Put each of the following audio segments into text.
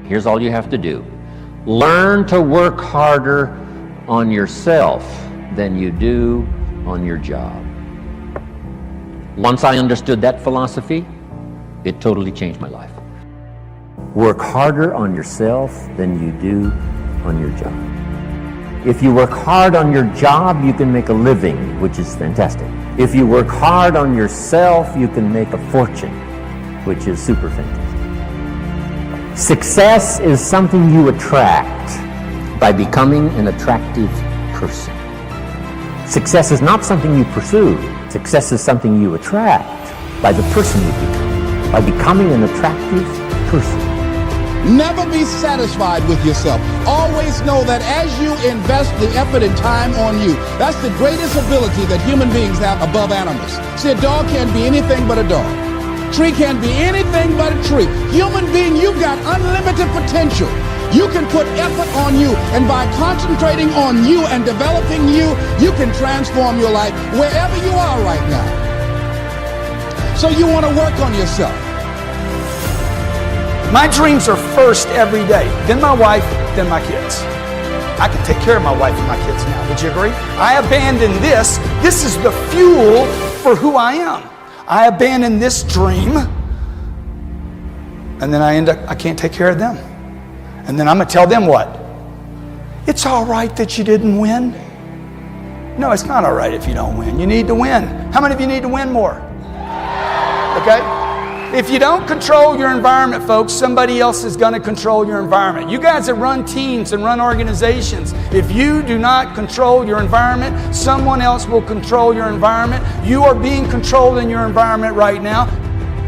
Here's all you have to do. Learn to work harder on yourself than you do on your job. Once I understood that philosophy, it totally changed my life. Work harder on yourself than you do on your job. If you work hard on your job, you can make a living, which is fantastic. If you work hard on yourself, you can make a fortune, which is super fantastic. Success is something you attract by becoming an attractive person. Success is not something you pursue. Success is something you attract by the person you become, by becoming an attractive person. Never be satisfied with yourself. Always know that as you invest the effort and time on you, that's the greatest ability that human beings have above animals. See, a dog can't be anything but a dog. Tree can't be anything but a tree. Human being, you've got unlimited potential. You can put effort on you, and by concentrating on you and developing you, you can transform your life wherever you are right now. So you want to work on yourself. My dreams are first every day, then my wife, then my kids. I can take care of my wife and my kids now. Would you agree? I abandon this. This is the fuel for who I am. I abandon this dream, and then I can't take care of them. And then I'm going to tell them what? It's all right that you didn't win. No, it's not all right if you don't win. You need to win. How many of you need to win more? Okay? If you don't control your environment, folks, somebody else is going to control your environment. You guys that run teams and run organizations, if you do not control your environment, someone else will control your environment. You are being controlled in your environment right now.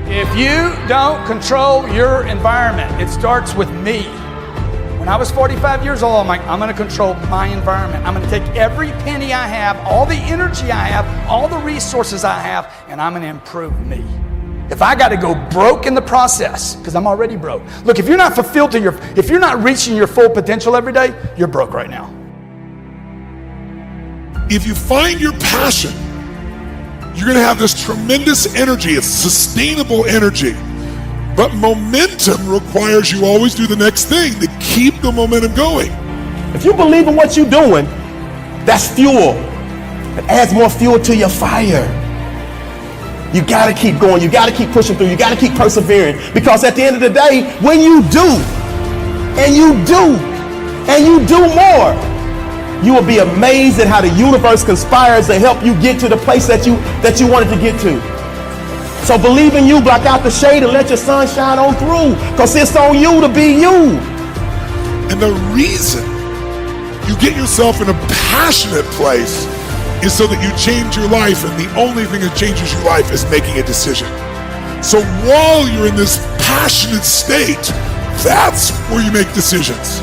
If you don't control your environment, it starts with me. When I was 45 years old, I'm like, I'm going to control my environment. I'm going to take every penny I have, all the energy I have, all the resources I have, and I'm going to improve me. If I got to go broke in the process, because I'm already broke. Look, if you're not fulfilled if you're not reaching your full potential every day, you're broke right now. If you find your passion, you're going to have this tremendous energy. It's sustainable energy. But momentum requires you always do the next thing to keep the momentum going. If you believe in what you're doing, that's fuel. It adds more fuel to your fire. You gotta keep going, you gotta keep pushing through, you gotta keep persevering. Because at the end of the day, when you do, and you do, and you do more, you will be amazed at how the universe conspires to help you get to the place that you wanted to get to. So believe in you, block out the shade, and let your sun shine on through. Because it's on you to be you. And the reason you get yourself in a passionate place is so that you change your life, and the only thing that changes your life is making a decision. So while you're in this passionate state, that's where you make decisions.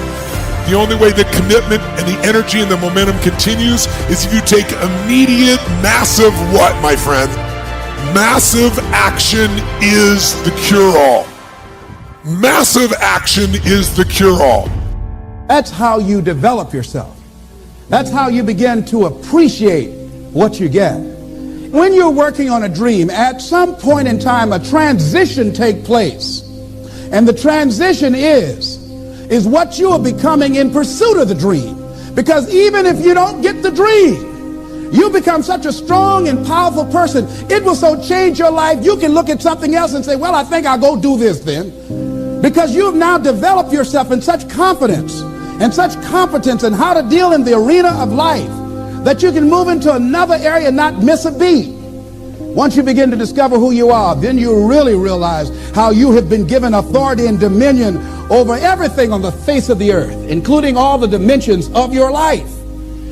The only way the commitment and the energy and the momentum continues is if you take immediate, massive what, my friend? Massive action is the cure-all. Massive action is the cure-all. That's how you develop yourself. That's how you begin to appreciate what you get. When you're working on a dream, at some point in time, a transition takes place. And the transition is what you are becoming in pursuit of the dream. Because even if you don't get the dream, you become such a strong and powerful person. It will so change your life, you can look at something else and say, well, I think I'll go do this then. Because you have now developed yourself in such confidence and such competence in how to deal in the arena of life that you can move into another area and not miss a beat. Once you begin to discover who you are, then you really realize how you have been given authority and dominion over everything on the face of the earth, including all the dimensions of your life.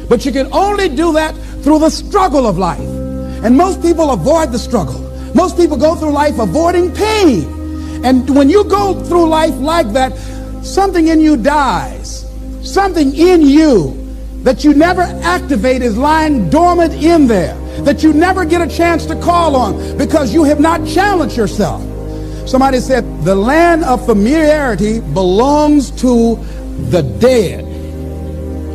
But you can only do that through the struggle of life. And most people avoid the struggle. Most people go through life avoiding pain. And when you go through life like that, something in you dies. Something in you that you never activate is lying dormant in there, that you never get a chance to call on because you have not challenged yourself. Somebody said the land of familiarity belongs to the dead.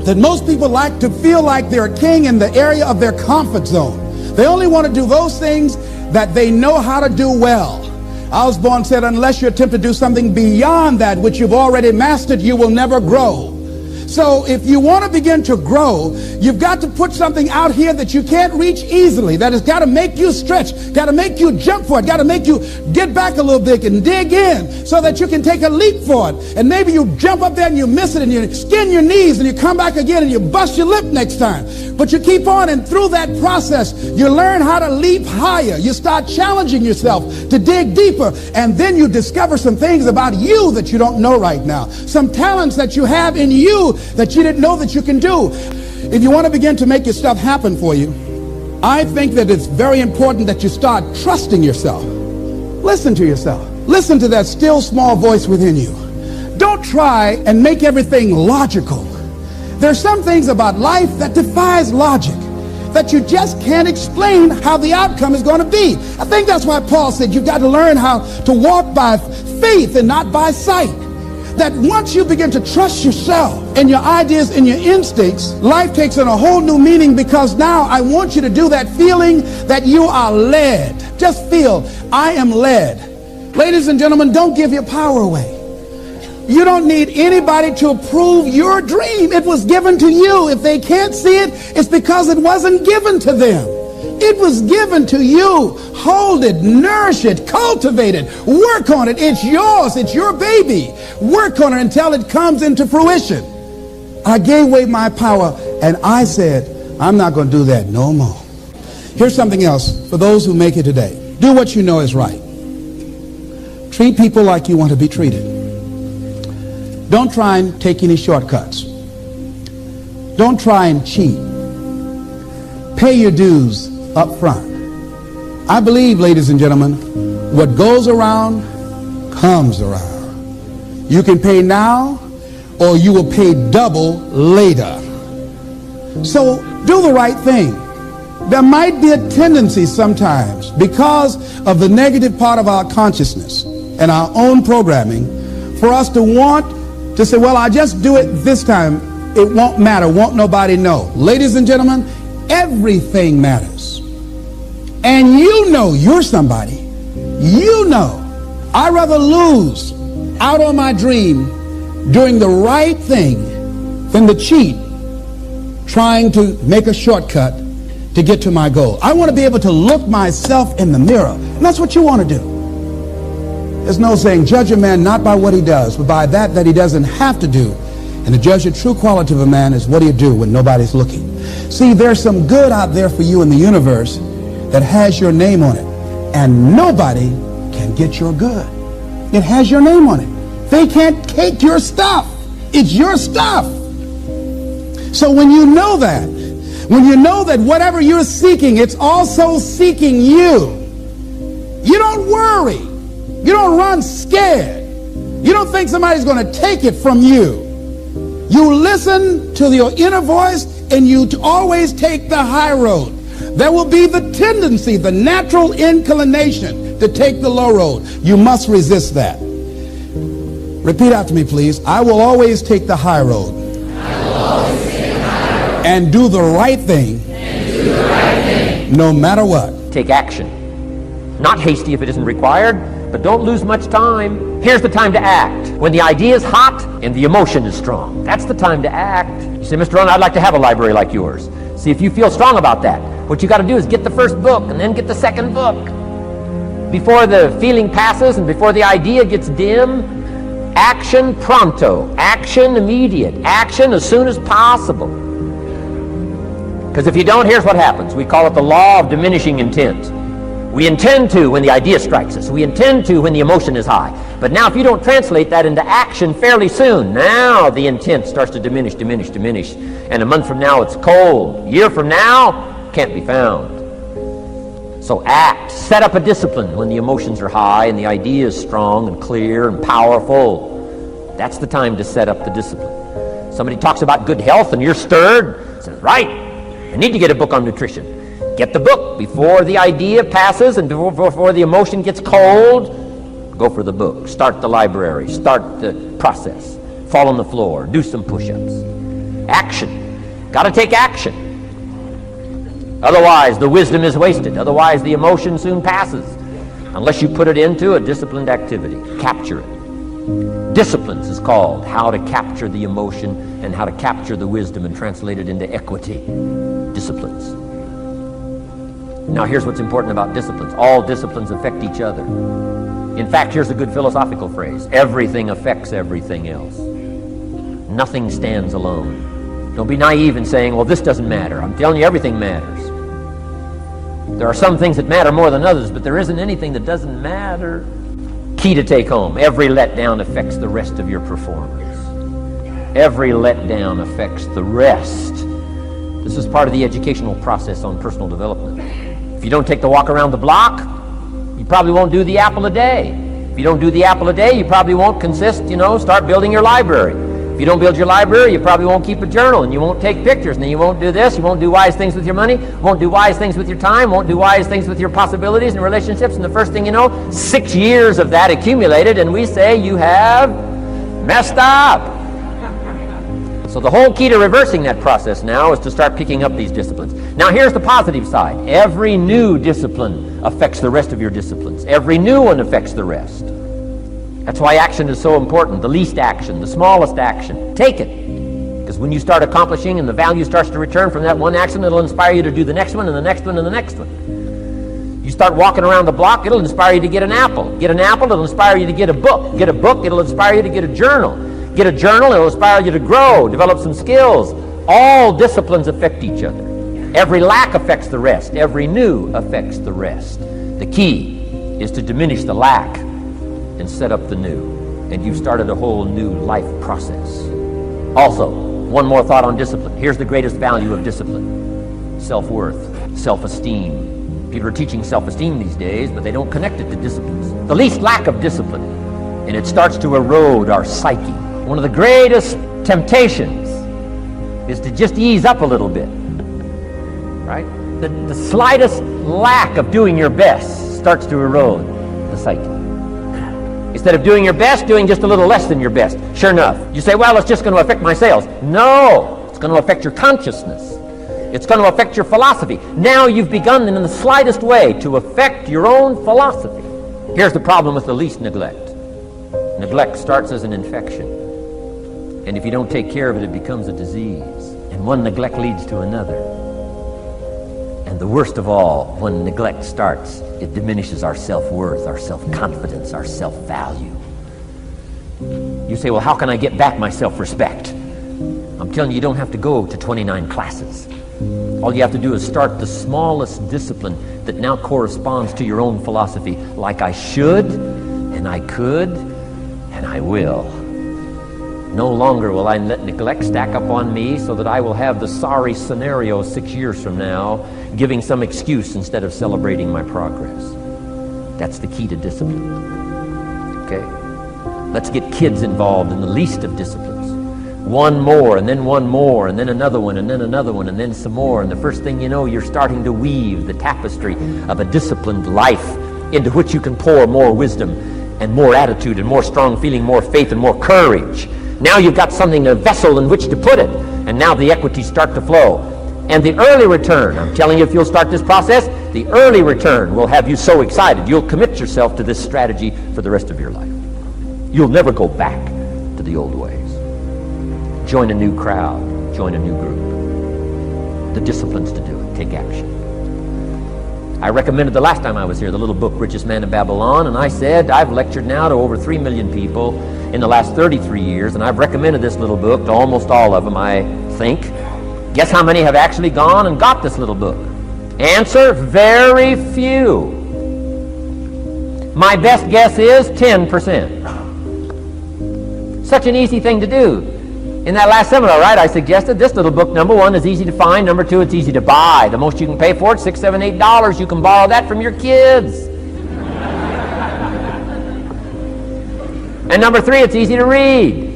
That most people like to feel like they're a king in the area of their comfort zone. They only want to do those things that they know how to do well. Osborne said, unless you attempt to do something beyond that which you've already mastered, you will never grow. So if you want to begin to grow, you've got to put something out here that you can't reach easily, that has got to make you stretch, got to make you jump for it, got to make you get back a little bit and dig in so that you can take a leap for it. And maybe you jump up there and you miss it and you skin your knees and you come back again and you bust your lip next time. But you keep on, and through that process, you learn how to leap higher. You start challenging yourself to dig deeper, and then you discover some things about you that you don't know right now. Some talents that you have in you that you didn't know that you can do. If you want to begin to make your stuff happen for you, I think that it's very important that you start trusting yourself. Listen to yourself. Listen to that still small voice within you. Don't try and make everything logical. There's some things about life that defies logic, that you just can't explain how the outcome is going to be. I think that's why Paul said you've got to learn how to walk by faith and not by sight. That once you begin to trust yourself and your ideas and your instincts, life takes on a whole new meaning, because now I want you to do that feeling that you are led. Just feel, I am led. Ladies and gentlemen, don't give your power away. You don't need anybody to approve your dream. It was given to you. If they can't see it, it's because it wasn't given to them. It was given to you. Hold it, nourish it, cultivate it, work on it. It's yours. It's your baby. Work on it until it comes into fruition. I gave away my power and I said, I'm not going to do that no more. Here's something else for those who make it today. Do what you know is right. Treat people like you want to be treated. Don't try and take any shortcuts. Don't try and cheat. Pay your dues up front. I believe, ladies and gentlemen, what goes around comes around. You can pay now, or you will pay double later. So do the right thing. There might be a tendency sometimes, because of the negative part of our consciousness and our own programming, for us to want to say, well, I just do it this time. It won't matter. Won't nobody know. Ladies and gentlemen, everything matters. And you know you're somebody. You know. I'd rather lose out on my dream doing the right thing than to cheat trying to make a shortcut to get to my goal. I want to be able to look myself in the mirror. And that's what you want to do. There's no saying, judge a man not by what he does, but by that he doesn't have to do. And to judge the true quality of a man is what do you do when nobody's looking. See, there's some good out there for you in the universe that has your name on it. And nobody can get your good. It has your name on it. They can't take your stuff. It's your stuff. So when you know that whatever you're seeking, it's also seeking you, you don't worry. You don't run scared. You don't think somebody's going to take it from you. You listen to your inner voice, and you always take the high road. There will be the tendency, the natural inclination to take the low road. You must resist that. Repeat after me, please. I will always take the high road. I will always take the high road. And do the right thing. And do the right thing. No matter what. Take action. Not hasty if it isn't required. But don't lose much time. Here's the time to act. When the idea is hot and the emotion is strong. That's the time to act. You say, Mr. Rohn, I'd like to have a library like yours. See if you feel strong about that. What you got to do is get the first book and then get the second book. Before the feeling passes and before the idea gets dim, action pronto. Action immediate. Action as soon as possible. Because if you don't, here's what happens. We call it the law of diminishing intent. We intend to when the idea strikes us. We intend to when the emotion is high. But now if you don't translate that into action fairly soon, now the intent starts to diminish. And a month from now it's cold. A year from now, can't be found. So act. Set up a discipline when the emotions are high and the idea is strong and clear and powerful. That's the time to set up the discipline. Somebody talks about good health and you're stirred. Says, right, I need to get a book on nutrition. Get the book before the idea passes and before the emotion gets cold. Go for the book. Start the library. Start the process. Fall on the floor. Do some push-ups. Action. Got to take action. Otherwise, the wisdom is wasted. Otherwise, the emotion soon passes. unless you put it into a disciplined activity. Capture it. Disciplines is called how to capture the emotion and how to capture the wisdom and translate it into equity. Disciplines. Now here's what's important about disciplines. All disciplines affect each other. In fact, here's a good philosophical phrase. Everything affects everything else. Nothing stands alone. Don't be naive in saying, well, this doesn't matter. I'm telling you, everything matters. There are some things that matter more than others, but there isn't anything that doesn't matter. Key to take home. Every letdown affects the rest of your performance. Every letdown affects the rest. This is part of the educational process on personal development. If you don't take the walk around the block, you probably won't do the apple a day. If you don't do the apple a day, you probably won't start building your library. If you don't build your library, you probably won't keep a journal, and you won't take pictures, and then you won't do this, you won't do wise things with your money, won't do wise things with your time, won't do wise things with your possibilities and relationships, and the first thing you know, 6 years of that accumulated, and we say you have messed up. So the whole key to reversing that process now is to start picking up these disciplines. Now here's the positive side. Every new discipline affects the rest of your disciplines. Every new one affects the rest. That's why action is so important. The least action, the smallest action. Take it. Because when you start accomplishing and the value starts to return from that one action, it'll inspire you to do the next one and the next one and the next one. You start walking around the block, it'll inspire you to get an apple. Get an apple, it'll inspire you to get a book. Get a book, it'll inspire you to get a journal. Get a journal, it'll inspire you to grow, develop some skills. All disciplines affect each other. Every lack affects the rest. Every new affects the rest. The key is to diminish the lack and set up the new. And you've started a whole new life process. Also, one more thought on discipline. Here's the greatest value of discipline. Self-worth, self-esteem. People are teaching self-esteem these days, but they don't connect it to disciplines. The least lack of discipline, and it starts to erode our psyche. One of the greatest temptations is to just ease up a little bit, right? The slightest lack of doing your best starts to erode the psyche. Instead of doing your best, doing just a little less than your best. Sure enough, you say, well, it's just going to affect my sales. No, it's going to affect your consciousness. It's going to affect your philosophy. Now you've begun in the slightest way to affect your own philosophy. Here's the problem with the least neglect. Neglect starts as an infection. And if you don't take care of it, it becomes a disease. And one neglect leads to another. And the worst of all, when neglect starts, it diminishes our self-worth, our self-confidence, our self-value. You say, well, how can I get back my self-respect? I'm telling you, you don't have to go to 29 classes. All you have to do is start the smallest discipline that now corresponds to your own philosophy, like I should, and I could, and I will. No longer will I let neglect stack up on me so that I will have the sorry scenario 6 years from now, giving some excuse instead of celebrating my progress. That's the key to discipline. Okay? Let's get kids involved in the least of disciplines. One more, and then one more, and then another one, and then another one, and then some more. And the first thing you know, you're starting to weave the tapestry of a disciplined life into which you can pour more wisdom and more attitude and more strong feeling, more faith and more courage. Now you've got something, a vessel in which to put it. And now the equities start to flow. And the early return, I'm telling you, if you'll start this process, the early return will have you so excited. You'll commit yourself to this strategy for the rest of your life. You'll never go back to the old ways. Join a new crowd. Join a new group. The disciplines to do it. Take action. I recommended the last time I was here the little book, Richest Man in Babylon, and I said I've lectured now to over 3 million people in the last 33 years, and I've recommended this little book to almost all of them, I think. Guess how many have actually gone and got this little book? Answer, very few. My best guess is 10%. Such an easy thing to do. In that last seminar, right, I suggested this little book, number one, is easy to find. Number two, it's easy to buy. The most you can pay for it, $6, $7, $8. You can borrow that from your kids. And number three, it's easy to read.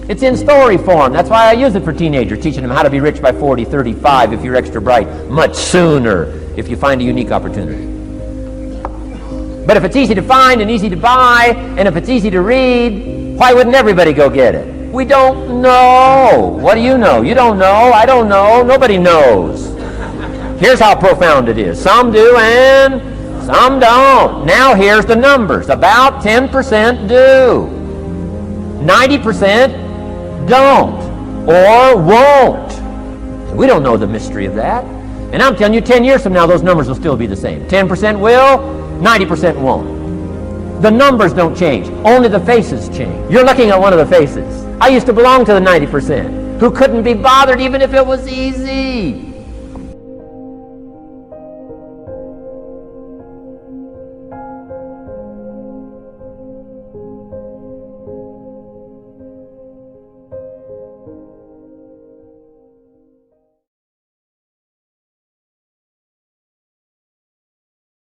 It's in story form. That's why I use it for teenagers, teaching them how to be rich by 40, 35 if you're extra bright, much sooner if you find a unique opportunity. But if it's easy to find and easy to buy, and if it's easy to read, why wouldn't everybody go get it? We don't know. What do you know? You don't know. I don't know. Nobody knows. Here's how profound it is. Some do and some don't. Now here's the numbers. About 10% do. 90% don't or won't. We don't know the mystery of that. And I'm telling you, 10 years from now, those numbers will still be the same. 10% will, 90% won't. The numbers don't change. Only the faces change. You're looking at one of the faces. I used to belong to the 90% who couldn't be bothered even if it was easy.